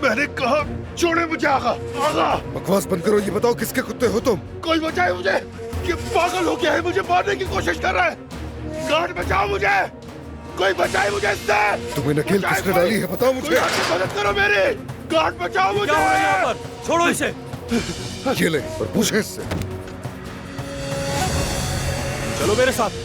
मैंने कहा छोड़े मुझे आगा। आगा बकवास बंद करो, ये बताओ किसके कुत्ते हो तुम? कोई बचाए मुझे, ये पागल हो गया है, मुझे मारने की कोशिश कर रहा है। गार्ड बचाओ मुझे, कोई बचाए मुझे इससे। तुम्हें नकेल किसने डाली है बताओ मुझे। मदद करो मेरी, गार्ड बचाओ मुझे। क्या हो रहा है यहाँ पर? छोड़ो इसे। ये ले और पूछे इससे। चलो मेरे साथ।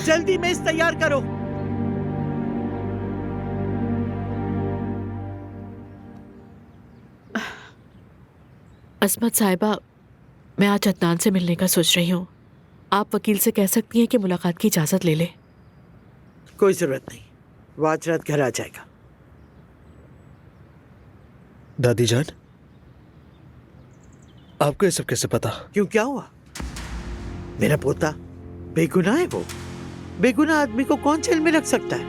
जल्दी मेज तैयार करो। असमत साहिबा, मैं आज अदनान से मिलने का सोच रही हूँ। आप वकील से कह सकती हैं कि मुलाकात की इजाजत ले ले। कोई जरूरत नहीं, वो आज रात घर आ जाएगा। दादी जान, आपको ये सब कैसे पता? क्यों, क्या हुआ? मेरा पोता बेगुनाह है। वो बेगुनाह आदमी को कौन जेल में रख सकता है?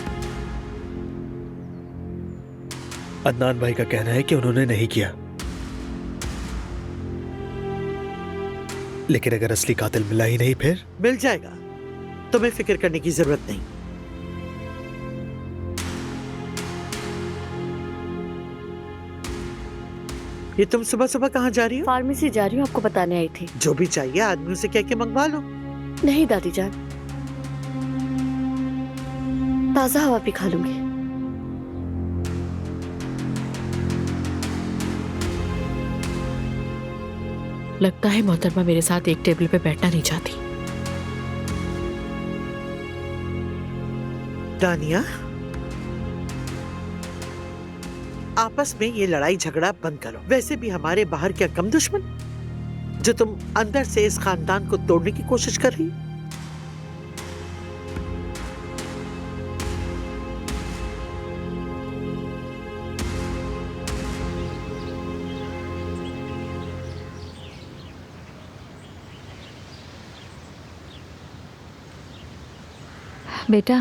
अदनान भाई का कहना है कि उन्होंने नहीं किया, लेकिन अगर असली कातिल मिला ही नहीं फिर? मिल जाएगा, तुम्हें फिक्र करने की जरूरत नहीं। ये तुम सुबह सुबह कहाँ जा रही हो? फार्मेसी जा रही हूँ, आपको बताने आई थी। जो भी चाहिए आदमियों से कह के मंगवा लो। नहीं दादी जान, ताजा हवा भी खा लूंगी। लगता है मोहतरमा मेरे साथ एक टेबल पे बैठना नहीं चाहती। दानिया, आपस में ये लड़ाई झगड़ा बंद करो। वैसे भी हमारे बाहर क्या कम दुश्मन जो तुम अंदर से इस खानदान को तोड़ने की कोशिश कर रही। बेटा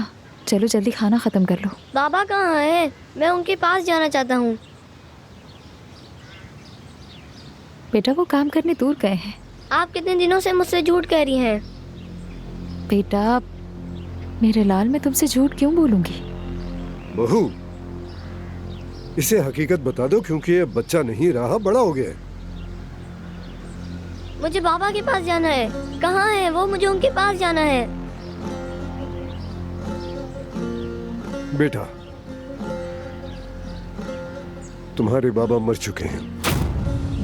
चलो जल्दी खाना खत्म कर लो। बाबा कहाँ हैं? मैं उनके पास जाना चाहता हूँ। बेटा वो काम करने दूर गए हैं। आप कितने दिनों से मुझसे झूठ कह रही हैं? बेटा मेरे लाल, मैं तुमसे झूठ क्यों बोलूंगी? बहू, इसे हकीकत बता दो क्योंकि ये बच्चा नहीं रहा, बड़ा हो गया है। मुझे बाबा के पास जाना है। कहाँ है वो? मुझे उनके पास जाना है। बेटा, तुम्हारे बाबा मर चुके हैं।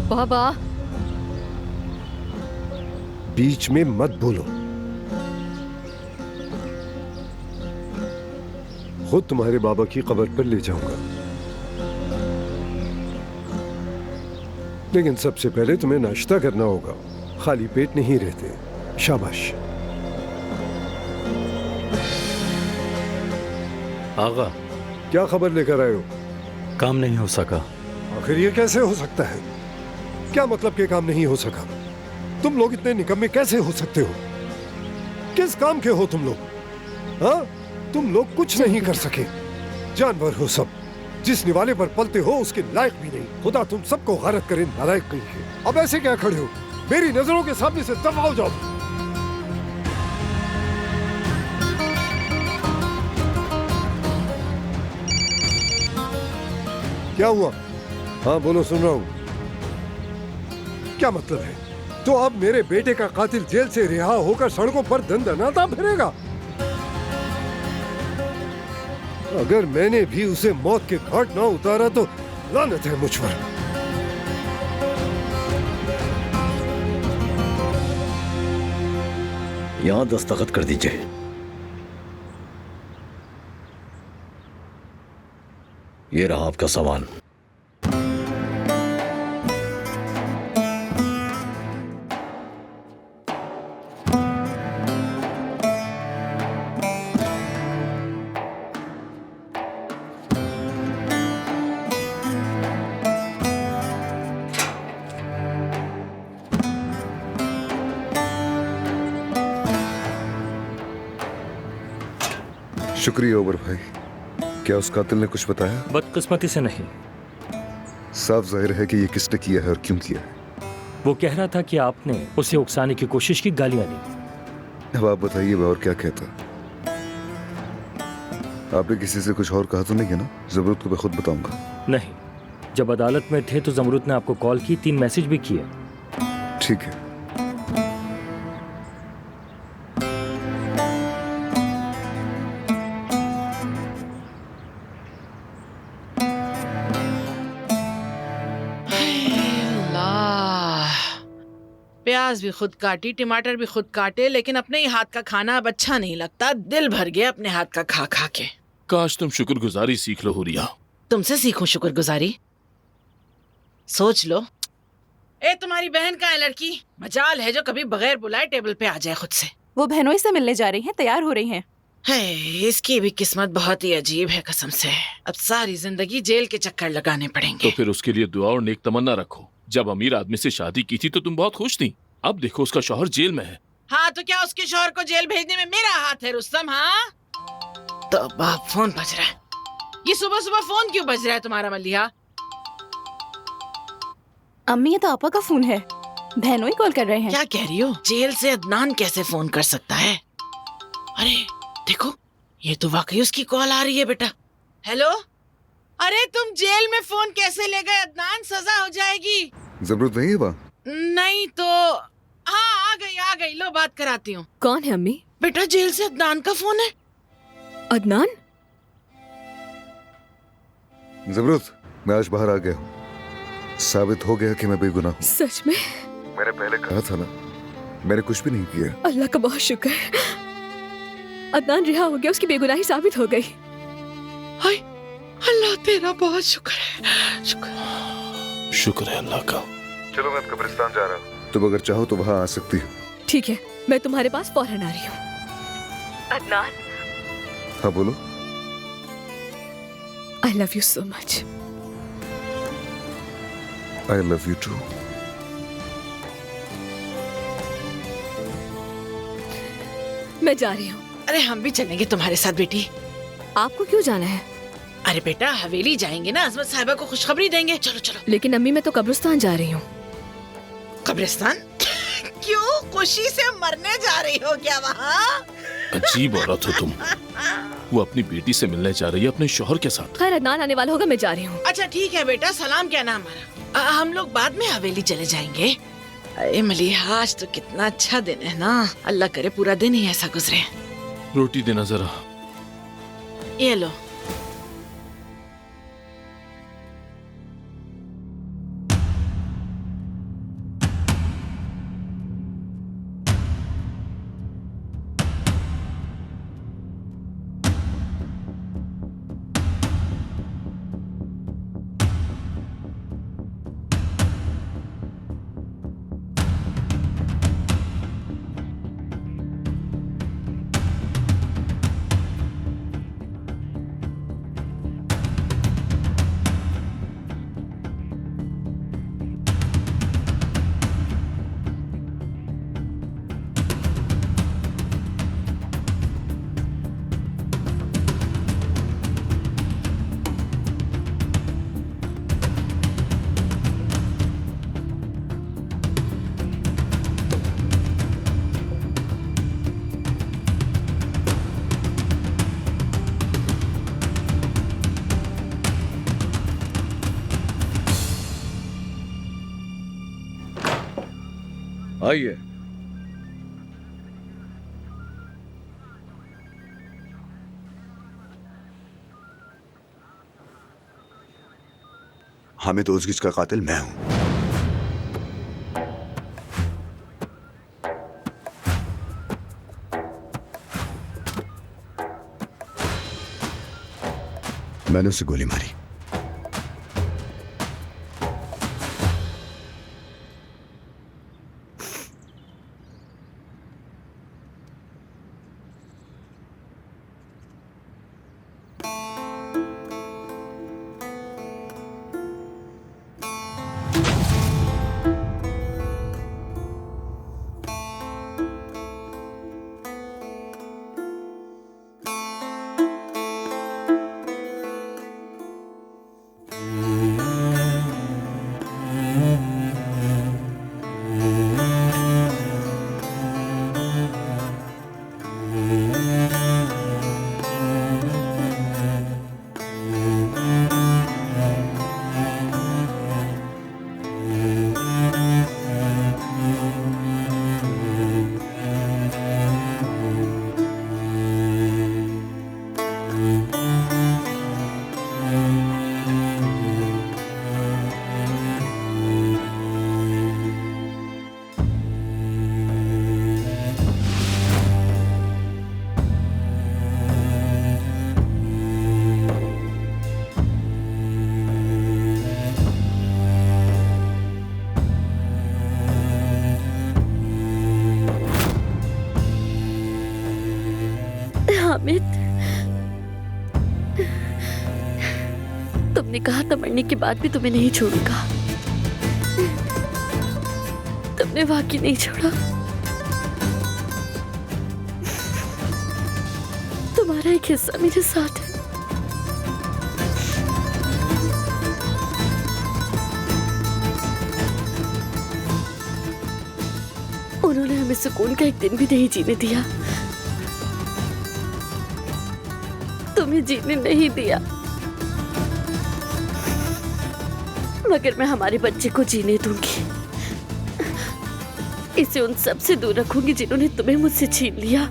बाबा बीच में मत बोलो। खुद तुम्हारे बाबा की कब्र पर ले जाऊंगा, लेकिन सबसे पहले तुम्हें नाश्ता करना होगा। खाली पेट नहीं रहते। शाबाश। आगा, क्या खबर लेकर आए हो? काम नहीं हो सका। आखिर ये कैसे हो सकता है? क्या मतलब कि काम नहीं हो सका? तुम लोग इतने निकम्मे कैसे हो सकते हो? किस काम के हो तुम लोग? हाँ, तुम लोग कुछ नहीं कर सके। जानवर हो सब, जिस निवाले पर पलते हो उसके लायक भी नहीं। खुदा तुम सबको गारत करे, नालायक कहीं के। अब ऐसे क्या खड़े हो? मेरी नजरों के सामने से दफा हो जाओ। क्या हुआ? हाँ बोलो, सुन रहा हूं। क्या मतलब है? तो अब मेरे बेटे का कातिल जेल से रिहा होकर सड़कों पर दंदनाता फिरेगा? अगर मैंने भी उसे मौत के घाट ना उतारा तो लानत है मुझ पर। यहां दस्तखत कर दीजिए। ये रहा आपका सामान। शुक्रिया ओबर भाई। क्या उस कातिल ने कुछ बताया? बदकिस्मती से नहीं। साफ जाहिर है कि ये किसने किया है और क्यों किया है। वो कह रहा था कि आपने उसे उकसाने की कोशिश की, गालियां दी। अब आप बताइए मैं और क्या कहता। आपने किसी से कुछ और कहा तो नहीं है ना? जरूरत को मैं खुद बताऊंगा। नहीं, जब अदालत में थे तो जमरूद ने आपको कॉल की, 3 मैसेज भी किए। ठीक है। प्याज भी खुद काटी, टमाटर भी खुद काटे, लेकिन अपने ही हाथ का खाना अब अच्छा नहीं लगता। दिल भर गया अपने हाथ का खा खा के। काश तुम शुक्रगुजारी सीख लो हुरिया। तुमसे सीखूं शुक्रगुजारी? सोच लो। ए तुम्हारी बहन का है लड़की, मजाल है जो कभी बगैर बुलाए टेबल पे आ जाए खुद से। वो बहनोई से मिलने जा रही हैं, तैयार हो रही हैं। है, इसकी भी किस्मत बहुत ही अजीब है कसम से। अब सारी जिंदगी जेल के चक्कर लगाने पड़ेंगे। तो फिर उसके लिए दुआ और नेक तमन्ना रखो। जब अमीर आदमी से शादी की थी तो तुम बहुत खुश थी। अब देखो उसका शौहर जेल में है। हाँ तो क्या उसके शौहर को जेल भेजने में मेरा हाथ है रुस्तम? हाँ तो बाप फोन बज रहा है। ये सुबह सुबह फोन क्यों बज रहा है तुम्हारा मलिया? अम्मी, ये तो आपा का फोन है, बहनोई कॉल कर रहे हैं। क्या कह रही हो? जेल से अदनान कैसे फोन कर सकता है? अरे देखो, ये तो वाकई उसकी कॉल आ रही है बेटा। हेलो, अरे तुम जेल में फोन कैसे ले गए अदनान? सजा हो जाएगी। जरूरत नहीं है बा? नहीं तो हाँ, आ गई, लो बात कराती हूँ। कौन है अम्मी? बेटा जेल से अदनान का फोन है। अदनान? जरूरत, मैं आज बाहर आ गया हूँ। साबित हो गया कि मैं बेगुनाह हूँ। सच में? मैंने पहले कहा था ना, मैंने कुछ भी नहीं किया। अल्लाह का बहुत शुक्र, अदनान रिहा हो गया, उसकी बेगुनाही साबित हो गई। हाय अल्लाह तेरा बहुत शुक्र है। शुक्र है अल्लाह का। चलो मैं कब्रिस्तान जा रहा हूँ, तुम अगर चाहो तो वहाँ आ सकती हो। ठीक है, मैं तुम्हारे पास फौरन आ रही हूँ। अदनान। हाँ बोलो। I love you so much. I love you too. मैं जा रही हूँ। अरे हम भी चलेंगे तुम्हारे साथ बेटी। आपको क्यों जाना है? अरे बेटा हवेली जाएंगे ना, अजमत साहिबा को खुशखबरी देंगे। चलो चलो। लेकिन अम्मी, मैं तो कब्रिस्तान जा रही हूँ। कब्रिस्तान? क्यों, खुशी से मरने जा रही हो क्या वहाँ? अजीब औरत हो तुम। वो अपनी बेटी से मिलने जा रही है अपने शौहर के साथ। खैर अदनान आने वाला होगा, मैं जा रही हूँ। अच्छा ठीक है बेटा, सलाम कहना हमारा। हम लोग बाद में हवेली चले जाएंगे। अरे मलिहा, आज तो कितना अच्छा दिन है ना। अल्लाह करे पूरा दिन ही ऐसा गुजरे। रोटी देना जरा। ये लो। आइए। हामिद ओजगिच का कातिल मैं हूं। मैंने उसे गोली मारी। हामिद, तुमने कहा था मरने के बाद भी तुम्हें नहीं छोड़ूंगा। तुमने वाकई नहीं छोड़ा। तुम्हारा एक हिस्सा मेरे साथ है। उन्होंने हमें सुकून का एक दिन भी नहीं जीने दिया, तुम्हें जीने नहीं दिया, मगर मैं हमारे बच्चे को जीने दूंगी। इसे उन सब से दूर रखूंगी जिन्होंने तुम्हें मुझसे छीन लिया।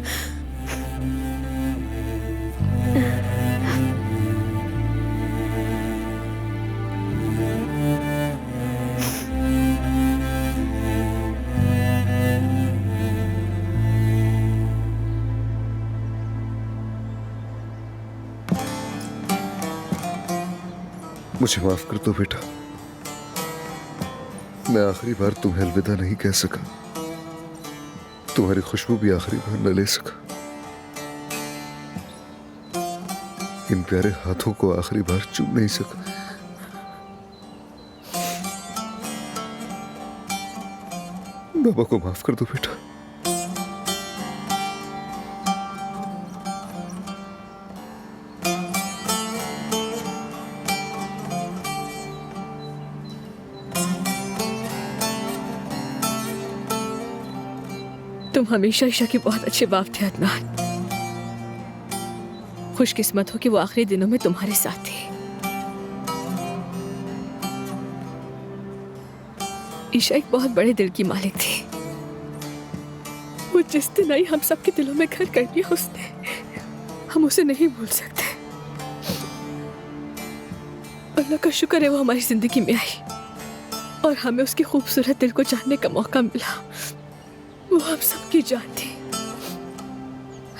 मुझे माफ कर दो बेटा, मैं आखिरी बार तुम्हें अलविदा नहीं कह सका, तुम्हारी खुशबू भी आखिरी बार न ले सका, इन प्यारे हाथों को आखिरी बार चूम नहीं सका। बाबा को माफ कर दो बेटा। तुम हमेशा ईशा के बहुत अच्छे बाप थे अदनान। खुशकिस्मत हो कि वो आखिरी दिनों में तुम्हारे साथ थे। ईशा एक बहुत बड़े दिल की मालिक थी। वो जिस दिन आई हम सबके दिलों में घर कर लिया उसने, हम उसे नहीं भूल सकते। अल्लाह का शुक्र है वो हमारी जिंदगी में आई और हमें उसके खूबसूरत दिल को जानने का मौका मिला। वो हम सबकी जान थी,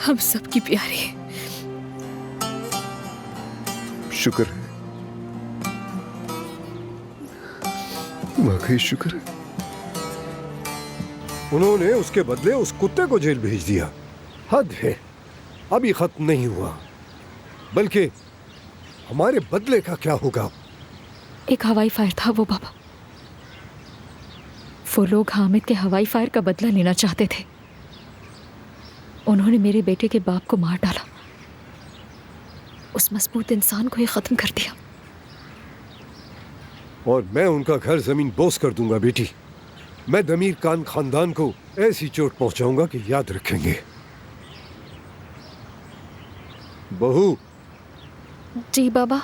हम सबकी प्यारी। शुक्र है, वाकई शुक्र है। उन्होंने उसके बदले उस कुत्ते को जेल भेज दिया। हद है, अभी खत्म नहीं हुआ, बल्कि हमारे बदले का क्या होगा? एक हवाई फायर था वो बाबा। वो लोग हामिद के हवाई फायर का बदला लेना चाहते थे। उन्होंने मेरे बेटे के बाप को मार डाला, उस मजबूत इंसान को ये खत्म कर दिया। और मैं उनका घर जमीन बोस कर दूंगा बेटी। मैं दमीर खान खानदान को ऐसी चोट पहुंचाऊंगा कि याद रखेंगे। बहू। जी बाबा।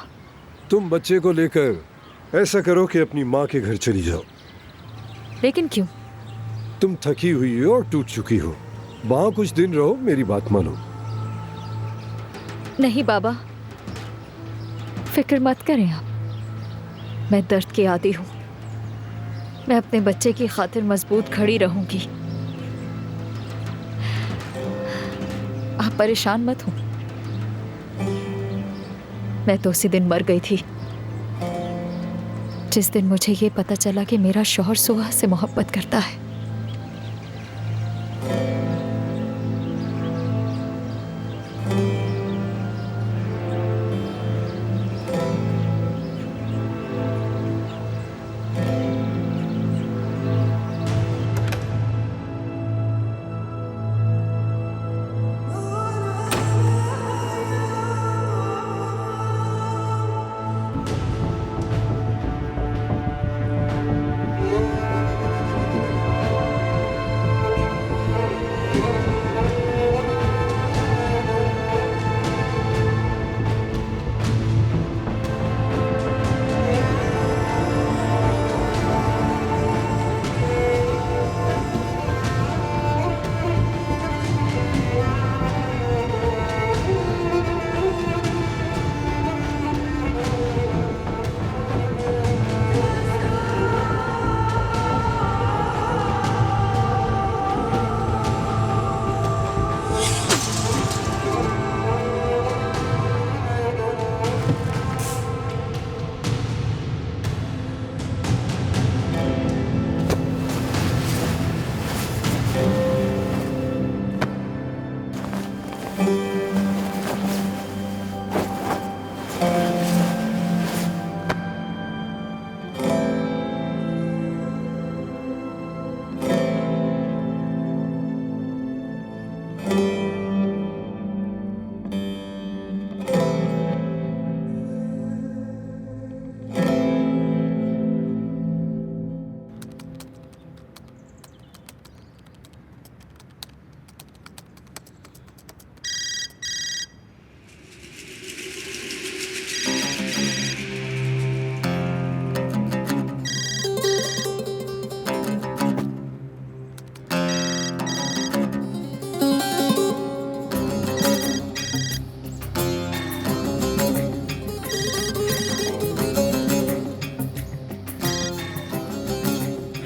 तुम बच्चे को लेकर ऐसा करो कि अपनी माँ के घर चली जाओ। लेकिन क्यों? तुम थकी हुई हो और टूट चुकी हो, वहां कुछ दिन रहो, मेरी बात मानो। नहीं बाबा, फिक्र मत करें आप। मैं दर्द की आदी हूं। मैं अपने बच्चे की खातिर मजबूत खड़ी रहूंगी। आप परेशान मत हो। मैं तो उसी दिन मर गई थी जिस दिन मुझे ये पता चला कि मेरा शौहर सुहा से मोहब्बत करता है।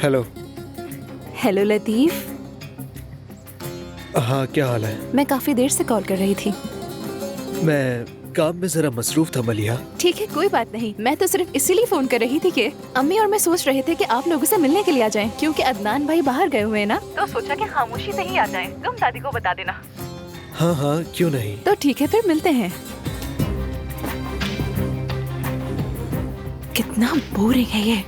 हेलो। हेलो लतीफ। हाँ, क्या हाल है? मैं काफी देर से कॉल कर रही थी। मैं काम में जरा मसरूफ था मलिहा। ठीक है, कोई बात नहीं। मैं तो सिर्फ इसीलिए फोन कर रही थी कि अम्मी और मैं सोच रहे थे कि आप लोगों से मिलने के लिए आ जाएं, क्योंकि अदनान भाई बाहर गए हुए हैं ना, तो सोचा कि खामोशी से ही आ जाएं। तुम दादी को बता देना। हाँ हाँ, क्यों नहीं। तो ठीक है, फिर मिलते हैं। कितना बोरिंग है ये।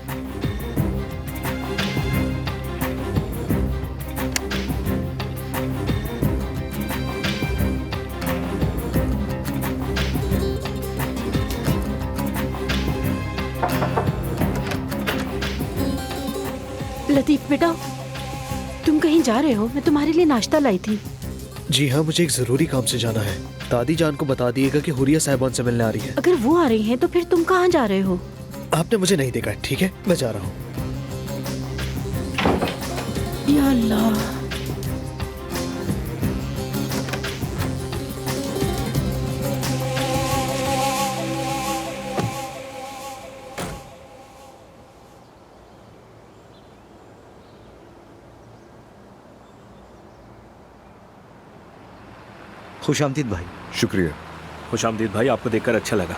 लतीफ बेटा, तुम कहीं जा रहे हो? मैं तुम्हारे लिए नाश्ता लाई थी। जी हाँ, मुझे एक जरूरी काम से जाना है। दादी जान को बता दिएगा कि हुरिया साहिबान से मिलने आ रही है। अगर वो आ रही हैं तो फिर तुम कहाँ जा रहे हो? आपने मुझे नहीं देखा, ठीक है? मैं जा रहा हूँ। या अल्लाह। खुशामदीद भाई। शुक्रिया। खुशामदीद भाई, आपको देखकर अच्छा लगा।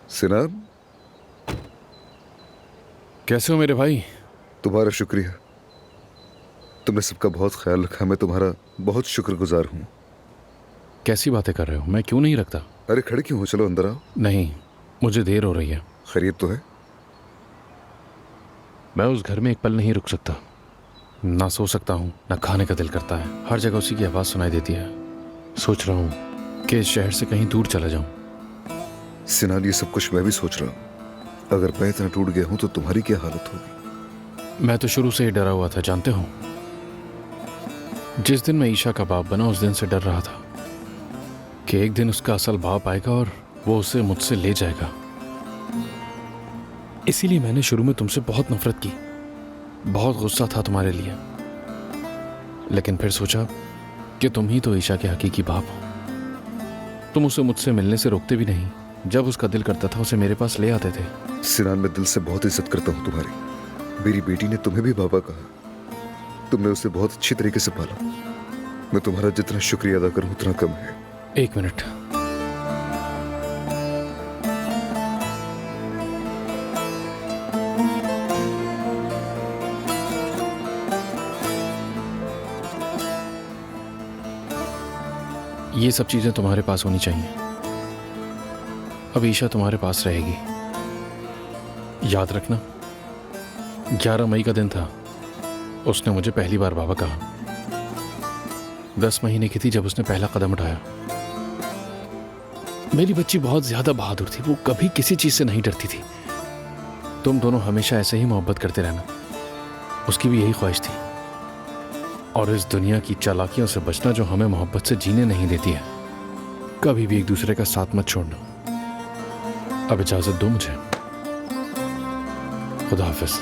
सिनान, कैसे हो मेरे भाई? तुम्हारा शुक्रिया। तुमने सबका बहुत ख्याल रखा। मैं तुम्हारा बहुत शुक्रगुजार हूँ। कैसी बातें कर रहे हो? मैं क्यों नहीं रखता। अरे खड़े क्यों हो? चलो अंदर आओ। नहीं, मुझे देर हो रही है। खैरियत तो है? मैं उस घर में एक पल नहीं रुक सकता। ना सो सकता हूँ, ना खाने का दिल करता है। हर जगह उसी की आवाज़ सुनाई देती है। सोच रहा हूँ कि इस शहर से कहीं दूर चला जाऊँ। सिनान, ये सब कुछ मैं भी सोच रहा हूँ। अगर मैं इतना टूट गया हूँ तो तुम्हारी क्या हालत होगी? मैं तो शुरू से ही डरा हुआ था, जानते हो। जिस दिन मैं ईशा का बाप बना, उस दिन से डर रहा था कि एक दिन उसका असल बाप आएगा और वो उसे मुझसे ले जाएगा। इसीलिए मैंने शुरू में तुमसे बहुत नफरत की, बहुत गुस्सा था तुम्हारे लिए। लेकिन फिर सोचा कि तुम ही तो ईशा के हकीकी बाप हो। तुम उसे मुझसे मिलने से रोकते भी नहीं। जब उसका दिल करता था उसे मेरे पास ले आते थे। सिनान, मैं दिल से बहुत इज्जत करता हूँ तुम्हारी। मेरी बेटी ने तुम्हें भी बाबा कहा। तुमने उसे बहुत अच्छी तरीके से पाला। मैं तुम्हारा जितना शुक्रिया अदा करूं उतना कम है। 1 मिनट। ये सब चीजें तुम्हारे पास होनी चाहिए। अब ईशा तुम्हारे पास रहेगी। याद रखना, 11 मई का दिन था, उसने मुझे पहली बार बाबा कहा। 10 महीने की थी जब उसने पहला कदम उठाया। मेरी बच्ची बहुत ज्यादा बहादुर थी, वो कभी किसी चीज से नहीं डरती थी। तुम दोनों हमेशा ऐसे ही मोहब्बत करते रहना, उसकी भी यही ख्वाहिश थी। और इस दुनिया की चालाकियों से बचना जो हमें मोहब्बत से जीने नहीं देती है। कभी भी एक दूसरे का साथ मत छोड़ना। अब इजाजत दो मुझे। खुदा हाफिज।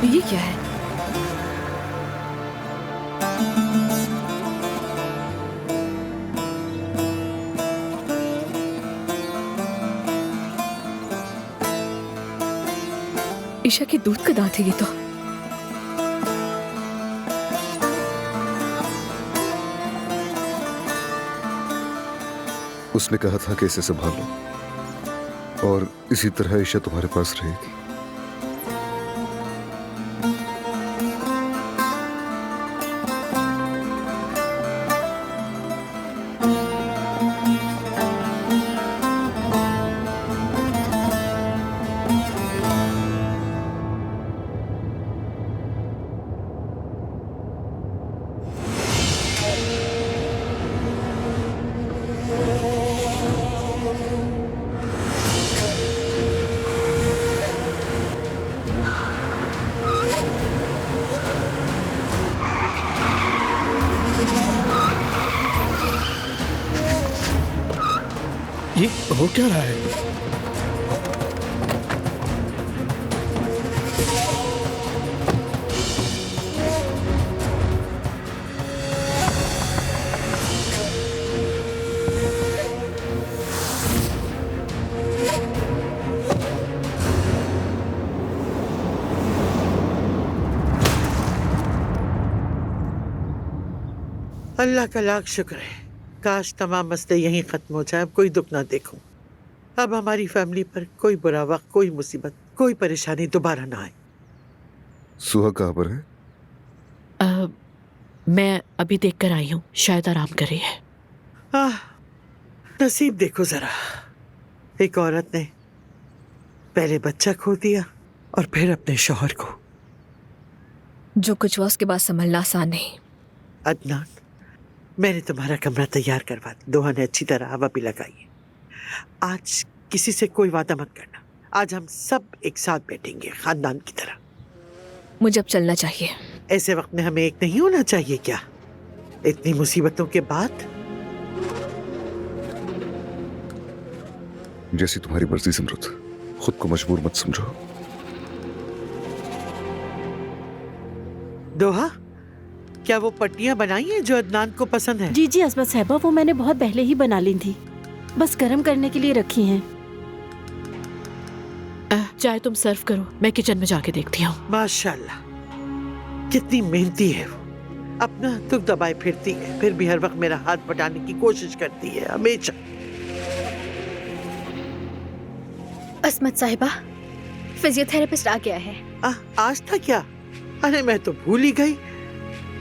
ये क्या है? ईशा के दूध का दांत है ये तो। उसने कहा था कि इसे संभालो और इसी तरह ईशा तुम्हारे पास रहेगी। ये हो क्या रहा है? अल्लाह का लाख शुक्र है, काश तमाम मसले यहीं खत्म हो जाए, अब कोई दुख ना देखूं। अब हमारी फैमिली पर कोई बुरा वक्त, कोई मुसीबत, कोई परेशानी दोबारा ना आए। सुहा कहाँ पर है? मैं अभी देख कर आई हूँ, शायद आराम कर रही है। नसीब देखो जरा, एक औरत ने पहले बच्चा खो दिया और फिर अपने शौहर को। जो कुछ हुआ उसके बाद संभलना आसान नहीं। अदनान, मैंने तुम्हारा कमरा तैयार करवा दिया, दोहा ने अच्छी तरह हवा भी लगाई है। आज किसी से कोई वादा मत करना, आज हम सब एक साथ बैठेंगे खानदान की तरह। मुझे अब चलना चाहिए। ऐसे वक्त में हमें एक नहीं होना चाहिए क्या, इतनी मुसीबतों के बाद? जैसी तुम्हारी मर्जी समृद्ध, खुद को मजबूर मत समझो। दोहा, क्या वो पट्टियां बनाई हैं जो अदनान को पसंद है? जी जी अजमत साहिबा, वो मैंने बहुत पहले ही बना ली थी, बस गर्म करने के लिए रखी हैं। चाय तुम सर्व करो, मैं किचन में जाके देखती हूँ। माशाल्लाह, कितनी मेहनती है वो, अपना दुख दबाए फिरती है, फिर भी हर वक्त मेरा हाथ बटाने की कोशिश करती है हमेशा। असमत साहिबा, फिजियोथेरेपिस्ट आ गया है। आज था क्या? अरे मैं तो भूल ही गई।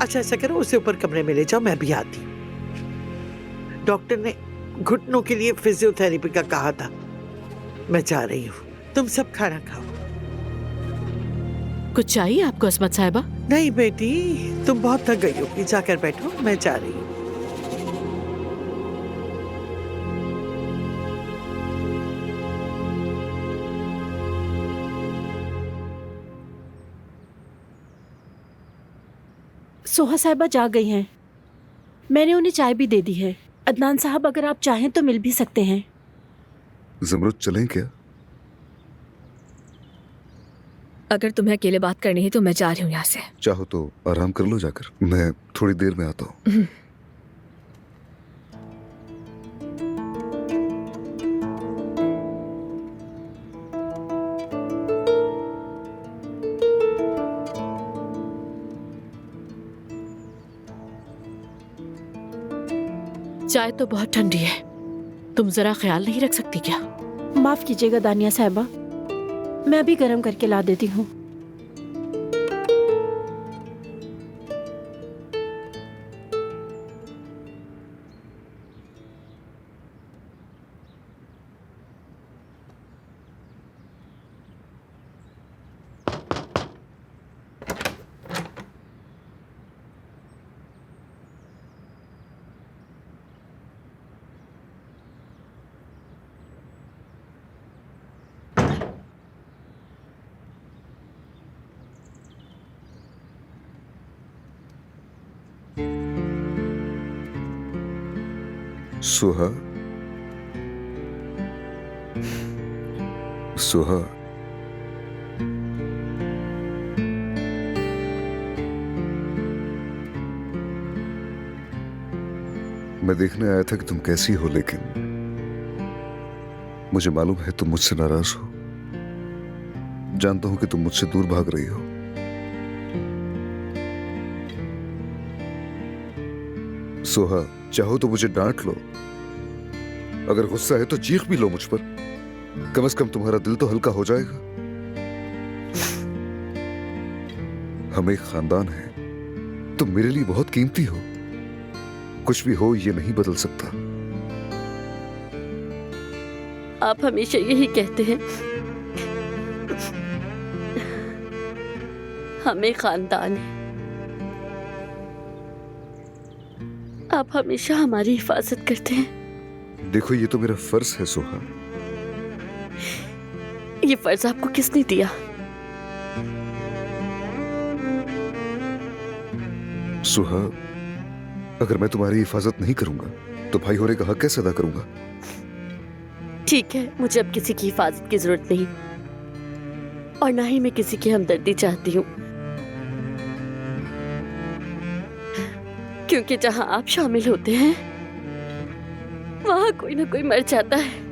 अच्छा ऐसा करो, उसे ऊपर कमरे में ले जाओ, मैं भी आती हूँ। डॉक्टर ने घुटनों के लिए फिजियोथेरेपी का कहा था। मैं जा रही हूँ, तुम सब खाना खाओ। कुछ चाहिए आपको असमत साहिबा? नहीं बेटी, तुम बहुत थक गई होगी, जाकर बैठो, मैं जा रही हूँ। सोहा साहिबा जा गई हैं, मैंने उन्हें चाय भी दे दी है। अदनान साहब, अगर आप चाहें तो मिल भी सकते हैं। जमरुद चलें क्या? अगर तुम्हें अकेले बात करनी है तो मैं जा रही हूँ यहाँ से। चाहो तो आराम कर लो जाकर, मैं थोड़ी देर में आता हूँ। चाय तो बहुत ठंडी है, तुम जरा ख्याल नहीं रख सकती क्या? माफ कीजिएगा दानिया साहिबा, मैं अभी गर्म करके ला देती हूँ। सुहा, सुहा, मैं देखने आया था कि तुम कैसी हो, लेकिन मुझे मालूम है तुम मुझसे नाराज हो। जानता हूं कि तुम मुझसे दूर भाग रही हो। सोहा, चाहो तो मुझे डांट लो, अगर गुस्सा है तो चीख भी लो मुझ पर। कम से कम तुम्हारा दिल तो हल्का हो जाएगा। हम एक खानदान हैं, तुम मेरे लिए बहुत कीमती हो। कुछ भी हो, ये नहीं बदल सकता। आप हमेशा यही कहते हैं, हमें खानदान है। आप हमेशा हमारी हिफाजत करते हैं। देखो, ये तो मेरा फर्ज है सोहा। ये फर्ज आपको किसने दिया? सुहा, अगर मैं तुम्हारी हिफाजत नहीं करूंगा तो भाई होने का हक कैसे अदा करूंगा? ठीक है, मुझे अब किसी की हिफाजत की जरूरत नहीं, और ना ही मैं किसी की हमदर्दी चाहती हूँ, क्योंकि जहां आप शामिल होते हैं वहां कोई ना कोई मर जाता है।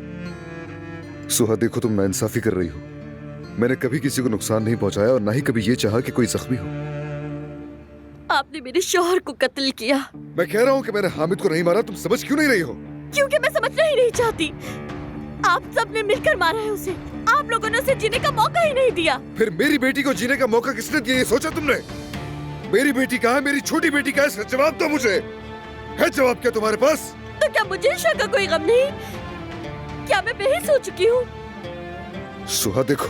सुहा, देखो, तुम नाइंसाफी कर रही हो। मैंने कभी किसी को नुकसान नहीं पहुंचाया और ना ही कभी ये चाहा कि कोई जख्मी हो। आपने मेरे शौहर को कत्ल किया। मैं कह रहा हूँ कि मैंने हामिद को नहीं मारा, तुम समझ क्यों नहीं रही हो? क्योंकि मैं समझना ही नहीं चाहती। आप सबने मिलकर मारा है उसे। आप लोगों ने उसे जीने का मौका ही नहीं दिया। फिर मेरी बेटी को जीने का मौका किसने दिया, ये सोचा तुमने? मेरी बेटी कहाँ है? मेरी छोटी बेटी कहाँ है? इसका जवाब दो मुझे। है जवाब क्या तुम्हारे पास? तो क्या मुझे ईशा का कोई गम नहीं? क्या मैं बेहिस हो चुकी हूँ? सुहा, देखो,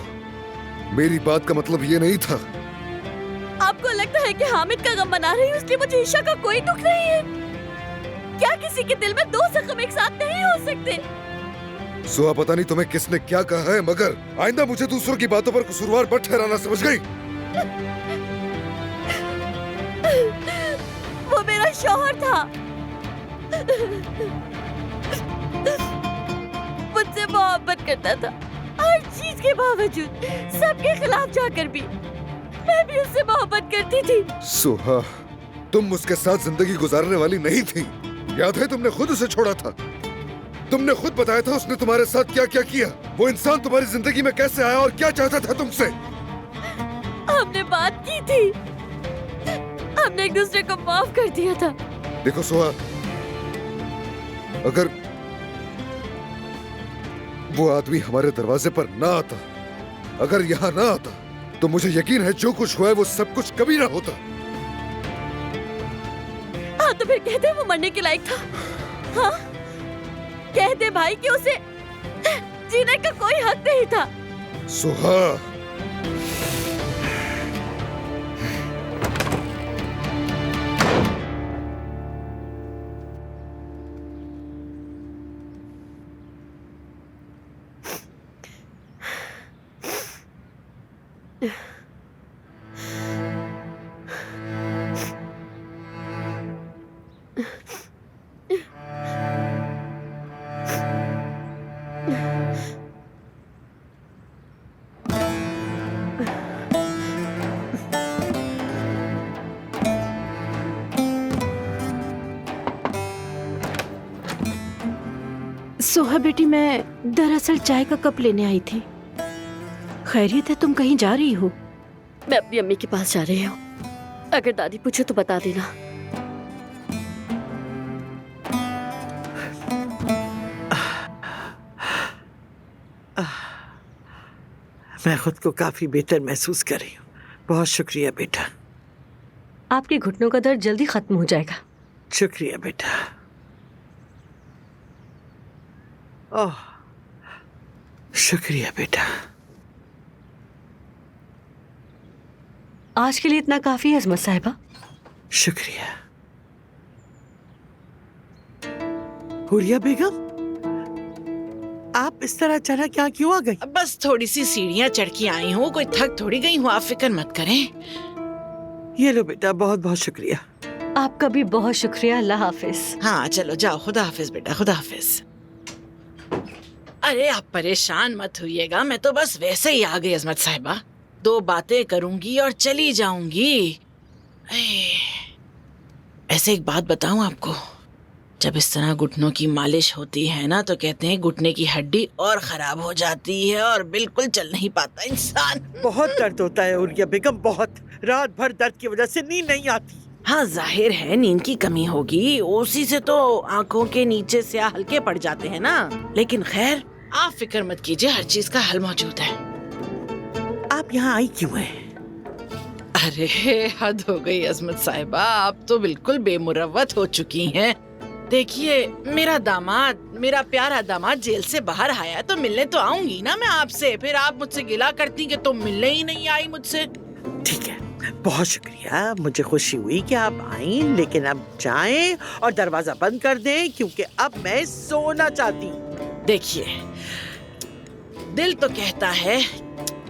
मेरी बात का मतलब ये नहीं था। आपको लगता है कि हामिद का गम मना रही हूँ इसलिए मुझे ईशा का कोई दुख नहीं है? क्या किसी के दिल में दो जख्म एक साथ नहीं हो सकते? सुहा, पता नहीं तुम्हें किसने क्या कहा है, मगर आइंदा मुझे दूसरों की बातों पर कसूरवार मत ठहराना, समझ गई? वो मेरा शौहर था, मुझसे मोहब्बत करता था, हर चीज के बावजूद, सबके खिलाफ जाकर भी मैं भी उससे मोहब्बत करती थी। सुहा, तुम उसके साथ जिंदगी गुजारने वाली नहीं थी। याद है, तुमने खुद उसे छोड़ा था। तुमने खुद बताया था उसने तुम्हारे साथ क्या क्या किया। वो इंसान तुम्हारी जिंदगी में कैसे आया और क्या चाहता था तुमसे। हमने बात की थी, हमने एक दूसरे को माफ कर दिया था। देखो सुहा, अगर वो आदमी हमारे दरवाजे पर ना आता, अगर यहाँ ना आता, तो मुझे यकीन है जो कुछ हुआ है वो सब कुछ कभी ना होता। हाँ, तो फिर कहते वो मरने के लायक था। हाँ, कहते भाई कि उसे जीने का कोई हक नहीं था। सुहा, सोहा बेटी, मैं दरअसल चाय का कप लेने आई थी। खैरियत है, तुम कहीं जा रही हो? मैं अपनी अम्मी के पास जा रही हूँ। अगर दादी पूछे तो बता देना। मैं खुद को काफी बेहतर महसूस कर रही हूँ। बहुत शुक्रिया बेटा। आपके घुटनों का दर्द जल्दी खत्म हो जाएगा। शुक्रिया बेटा। ओह, शुक्रिया बेटा। आज के लिए इतना काफी है अजमत साहिबा। शुक्रिया। हुरिया बेगम, आप इस तरह अचानक यहाँ क्यों आ गई? बस थोड़ी सी सीढ़ियाँ चढ़ के आई हूँ, कोई थक थोड़ी गई हूँ, आप फिक्र मत करें। ये लो बेटा, बहुत बहुत शुक्रिया। आपका भी बहुत शुक्रिया। अल्लाह हाफिज। हाँ चलो जाओ, खुदा हाफिज बेटा, खुदा हाफिज। अरे आप परेशान मत होइएगा, मैं तो बस वैसे ही आ गई अजमत साहिबा। 2 बातें करूंगी और चली जाऊंगी। ऐसे एक बात बताऊं आपको, जब इस तरह घुटनों की मालिश होती है ना तो कहते हैं घुटने की हड्डी और खराब हो जाती है और बिल्कुल चल नहीं पाता इंसान। बहुत दर्द होता है हुरिया बेगम, बहुत। रात भर दर्द की वजह से नींद नहीं आती। हाँ जाहिर है नींद की कमी होगी, उसी से तो आंखों के नीचे से हल्के पड़ जाते हैं ना। लेकिन खैर आप फिक्र मत कीजिए, हर चीज का हल मौजूद है। आप यहाँ आई क्यों हैं? अरे हद हो गई अजमत साहिबा, आप तो बिल्कुल बेमुरव्वत हो चुकी हैं। देखिए मेरा दामाद, मेरा प्यारा दामाद जेल से बाहर आया है तो मिलने तो आऊंगी ना मैं आपसे। फिर आप मुझसे गिला करती कि तुम मिलने ही नहीं आई मुझसे। ठीक है, बहुत शुक्रिया। मुझे खुशी हुई कि आप आई, लेकिन अब जाएं और दरवाजा बंद कर दें क्योंकि अब मैं सोना चाहती हूँ। देखिए दिल तो कहता है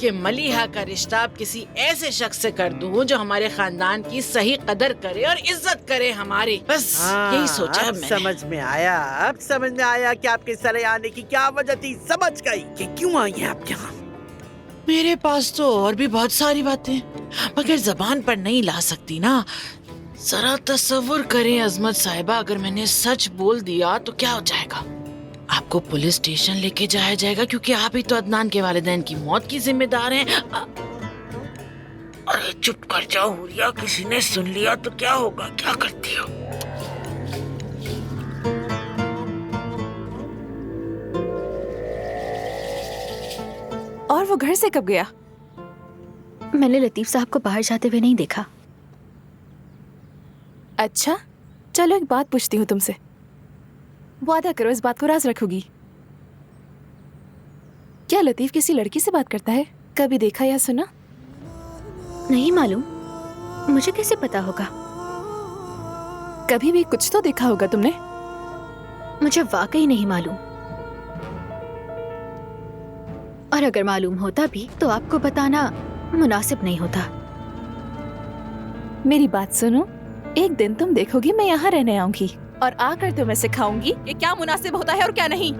कि मलिहा का रिश्ता आप किसी ऐसे शख्स से कर दूं जो हमारे खानदान की सही कदर करे और इज्जत करे हमारी। बस यही सोचा अब मैंने। समझ में आया, अब समझ में आया कि आपके सरे आने की क्या वजह थी। समझ गई कि क्यों आई हैं आप यहाँ। मेरे पास तो और भी बहुत सारी बातें मगर जबान पर नहीं ला सकती ना। जरा तसव्वुर करें अजमत साहिबा, अगर मैंने सच बोल दिया तो क्या हो जाएगा? आपको पुलिस स्टेशन लेके जाया जाएगा क्योंकि आप ही तो अदनान के वालिदैन की मौत की जिम्मेदार हैं। अरे चुप कर जाओ हुरिया, किसी ने सुन लिया तो क्या होगा? क्या करती हो? और वो घर से कब गया? मैंने लतीफ साहब को बाहर जाते हुए नहीं देखा। अच्छा चलो एक बात पूछती हूँ तुमसे, वादा करो इस बात को राज रखोगी। क्या लतीफ किसी लड़की से बात करता है? कभी देखा या सुना? नहीं मालूम, मुझे कैसे पता होगा? कभी भी कुछ तो देखा होगा तुमने। मुझे वाकई नहीं मालूम, और अगर मालूम होता भी तो आपको बताना मुनासिब नहीं होता। मेरी बात सुनो, एक दिन तुम देखोगी मैं यहाँ रहने आऊंगी और आकर तुम्हें सिखाऊंगी कि क्या मुनासिब होता है और क्या नहीं।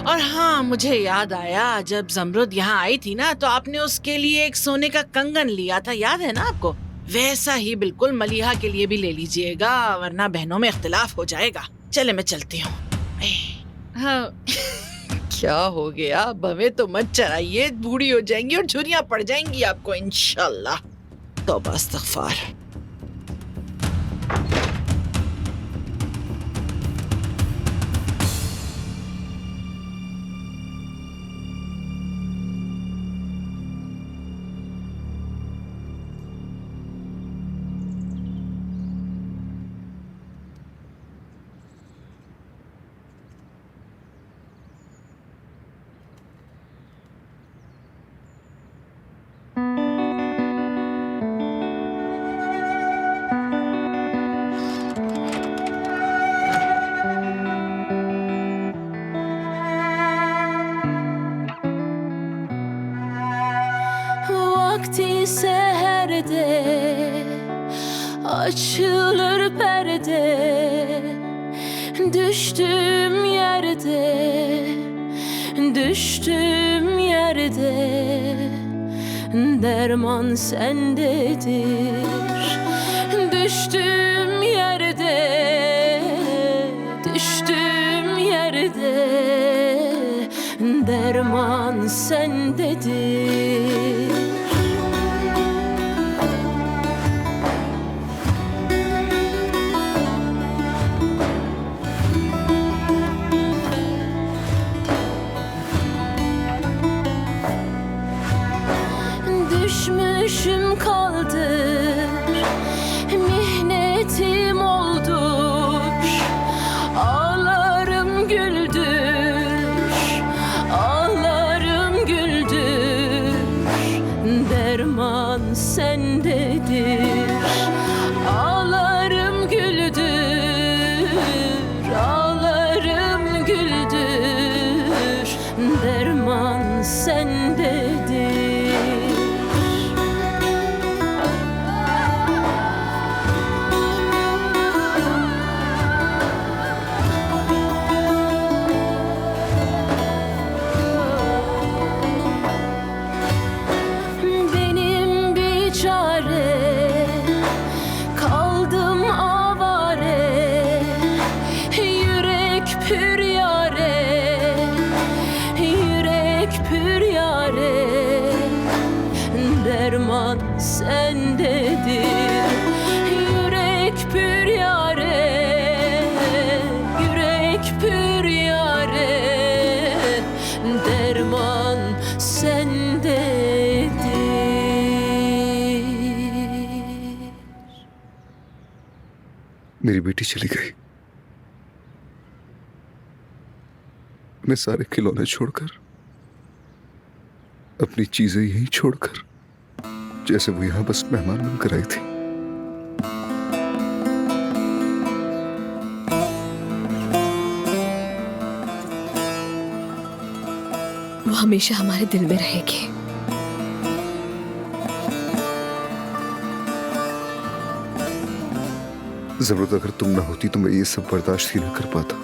और हाँ मुझे याद आया, जब जमरुद यहाँ आई थी ना तो आपने उसके लिए एक सोने का कंगन लिया था, याद है ना आपको? वैसा ही बिल्कुल मलिहा के लिए भी ले लीजिएगा, वरना बहनों में इख्तिलाफ हो जाएगा। चले मैं चलती हूँ। हाँ क्या हो गया? भवे तो मत चढ़ाइए, बूढ़ी हो जाएंगी और झुर्रियां पड़ जाएंगी आपको इंशाल्लाह। तौबा इस्तग़फ़ार। Vakti seherde açılır perde, düştüğüm yerde, düştüğüm yerde derman sendedir. Düştüğüm yerde derman sendedir. Düşmüşüm kaldır, mihnetim oldur. Ağlarım güldür, ağlarım güldür. Derman sendedir. Ağlarım güldür, ağlarım güldür. Derman sendedir. Derman sendedir. Yürek pür yare, yürek pür yare. Derman sendedir. मेरी बेटी चली गई, अपने सारे खिलौने छोड़कर, अपनी चीजें यहीं छोड़कर, जैसे वो यहां बस मेहमान बनकर आई थी। वो हमेशा हमारे दिल में रहेगी। जरूरत अगर तुम ना होती तो मैं ये सब बर्दाश्त ही ना कर पाता।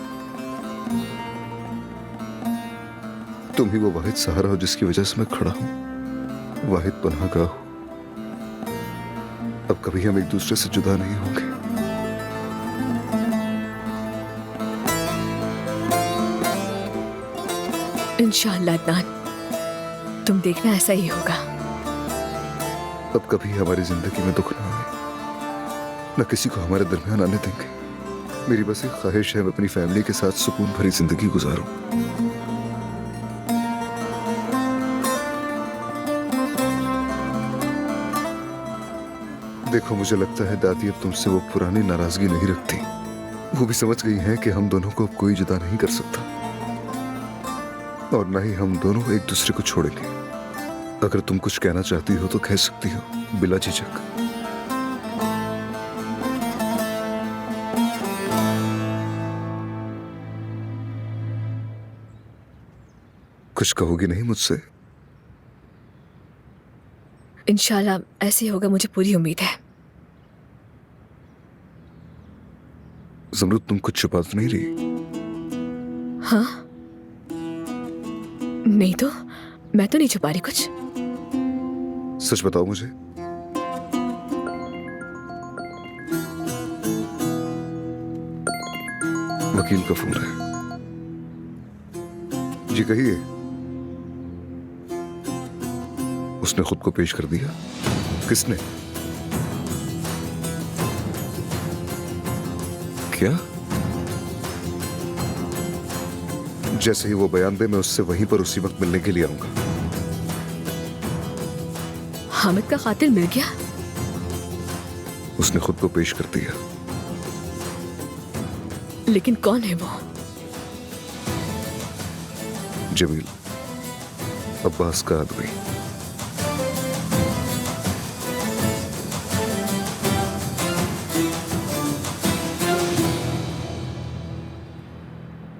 तुम ही वो वाहिद सहारा हो जिसकी वजह से मैं खड़ा हूं, वाहिद पनाहगाह हूं। अब कभी हम एक दूसरे से जुदा नहीं होंगे। इंशाअल्लाह अदनान, तुम देखना ऐसा ही होगा। अब कभी हमारी जिंदगी में दुख ना आए, न किसी को हमारे दरमियान आने देंगे। मेरी बस एक ख्वाहिश है, मैं अपनी फैमिली के साथ सुकून भरी जिंदगी गुजारूं। देखो, मुझे लगता है दादी अब तुमसे वो पुरानी नाराजगी नहीं रखती। वो भी समझ गई है कि हम दोनों को अब कोई जुदा नहीं कर सकता, और ना ही हम दोनों एक दूसरे को छोड़ेंगे। अगर तुम कुछ कहना चाहती हो तो कह सकती हो, बिला झिझक। कुछ कहोगी नहीं मुझसे? इंशाअल्लाह ऐसे ही होगा, मुझे पूरी उम्मीद है। ज़मरुद, तुम कुछ छुपा तो नहीं रही? हाँ, नहीं तो मैं तो नहीं छुपा रही कुछ। सच बताओ मुझे। वकील का फोन है। जी कहिए। उसने खुद को पेश कर दिया? किसने? क्या? जैसे ही वो बयान दे, मैं उससे वहीं पर उसी वक्त मिलने के लिए आऊंगा। हामिद का कातिल मिल गया? उसने खुद को पेश कर दिया। लेकिन कौन है वो? जमील, अब्बास का आदमी।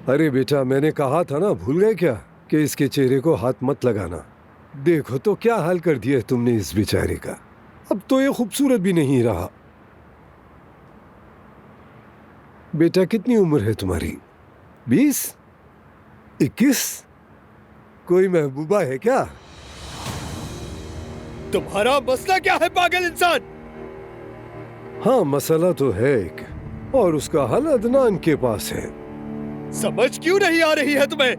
अरे बेटा, मैंने कहा था ना, भूल गए क्या कि इसके चेहरे को हाथ मत लगाना। देखो तो क्या हाल कर दिया तुमने इस बेचारे का। अब तो ये खूबसूरत भी नहीं रहा। बेटा, कितनी उम्र है तुम्हारी? 20? 21? कोई महबूबा है क्या? तुम्हारा मसला क्या है पागल इंसान? हाँ, मसला तो है एक, और उसका हल अदनान के पास है। समझ क्यों नहीं आ रही है तुम्हें?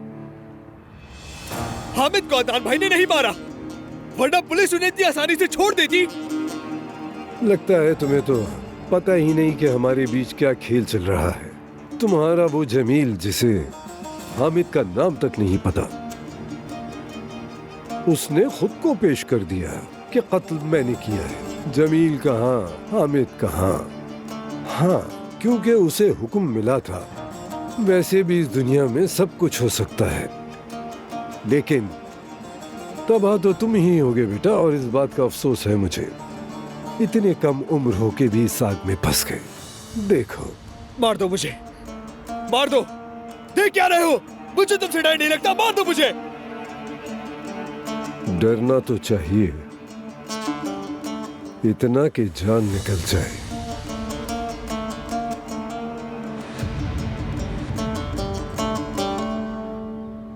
हामिद को अदनान भाई ने नहीं मारा, वरना पुलिस उन्हें इतनी आसानी से छोड़ देती। लगता है तुम्हें तो पता ही नहीं कि हमारे बीच क्या खेल चल रहा है। तुम्हारा वो जमील जिसे हामिद का नाम तक नहीं पता, उसने खुद को पेश कर दिया कि कत्ल मैंने किया है। जमील कहाँ, हामिद कहाँ? हाँ, क्योंकि उसे हुक्म मिला था। वैसे भी इस दुनिया में सब कुछ हो सकता है, लेकिन तबाह तो तुम ही होगे बेटा, और इस बात का अफसोस है मुझे। इतने कम उम्र हो के भी इस आग में फंस गए। देखो, मार दो मुझे, मार दो। देख क्या रहे हो? मुझे तुमसे डर नहीं लगता, मार दो मुझे। डरना तो चाहिए, इतना कि जान निकल जाए।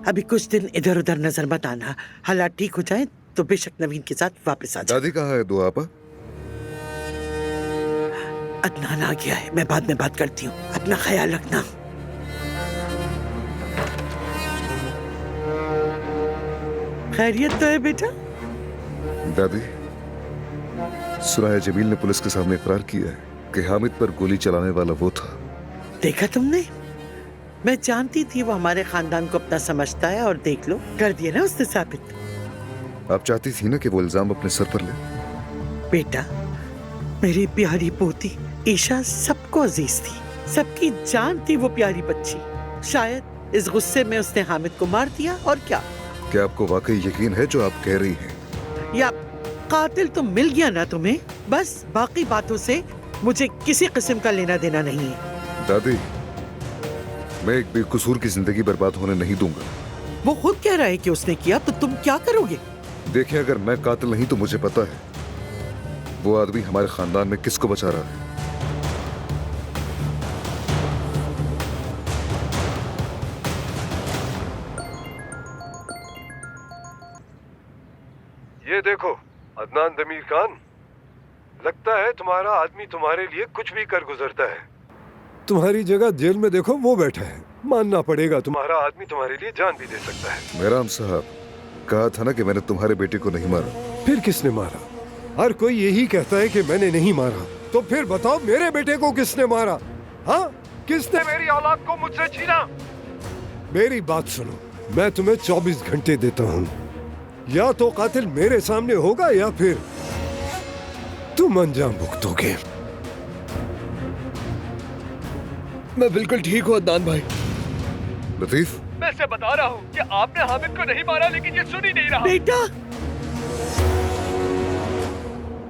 अभी कुछ दिन इधर उधर नजर मत आना। हालात ठीक हो जाए तो बेशक नवीन के साथ वापस आ जाए। दादी कहाँ है दुआ आपा? अदनान आ गया है, मैं बाद में बात करती हूँ। अपना ख्याल रखना। खैरियत तो है बेटा? दादी, सुना है जमील ने पुलिस के सामने इकरार किया है कि हामिद पर गोली चलाने वाला वो था। देखा तुमने? मैं जानती थी वो हमारे खानदान को अपना समझता है, और देख लो, कर दिया ना उसने साबित। आप चाहती थी ना कि वो इल्जाम अपने सर पर ले? बेटा, मेरी प्यारी पोती ईशा सबको अजीज थी, सबकी जान थी वो प्यारी बच्ची। शायद इस गुस्से में उसने हामिद को मार दिया, और क्या? क्या आपको वाकई यकीन है जो आप कह रही हैं? या कातिल तो मिल गया ना तुम्हें, बस बाकी बातों से मुझे किसी किस्म का लेना देना नहीं है। दादी, मैं एक बेकसूर की जिंदगी बर्बाद होने नहीं दूंगा। वो खुद कह रहा है कि उसने किया, तो तुम क्या करोगे? देखिए, अगर मैं कातिल नहीं तो मुझे पता है वो आदमी हमारे खानदान में किसको बचा रहा है। ये देखो अदनान दमीर खान, लगता है तुम्हारा आदमी तुम्हारे लिए कुछ भी कर गुजरता है। तुम्हारी जगह जेल में देखो वो बैठा है। मानना पड़ेगा तुम्हारा आदमी तुम्हारे लिए जान भी दे सकता है। मेहराम साहब, कहा था ना कि मैंने तुम्हारे बेटे को नहीं मारा। फिर किसने मारा? हर कोई यही कहता है कि मैंने नहीं मारा, तो फिर बताओ मेरे बेटे को किसने मारा? हाँ, किसने मेरी औलाद को मुझसे छीना? मेरी बात सुनो, मैं तुम्हें 24 घंटे देता हूँ। या तो कातिल मेरे सामने होगा या फिर तुम अंजाम भुगतोगे। मैं बिल्कुल ठीक हूँ अदनान भाई। लतीफ, मैं इसे बता रहा हूँ कि आपने हामिद को नहीं मारा, लेकिन ये सुन ही नहीं रहा। बेटा,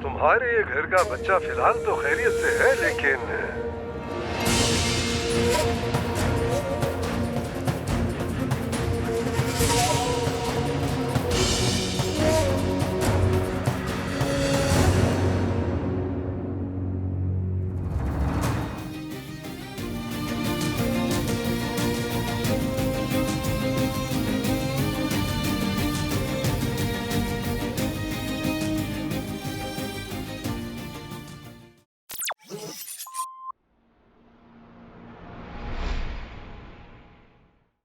तुम्हारे घर का बच्चा फिलहाल तो खैरियत से है, लेकिन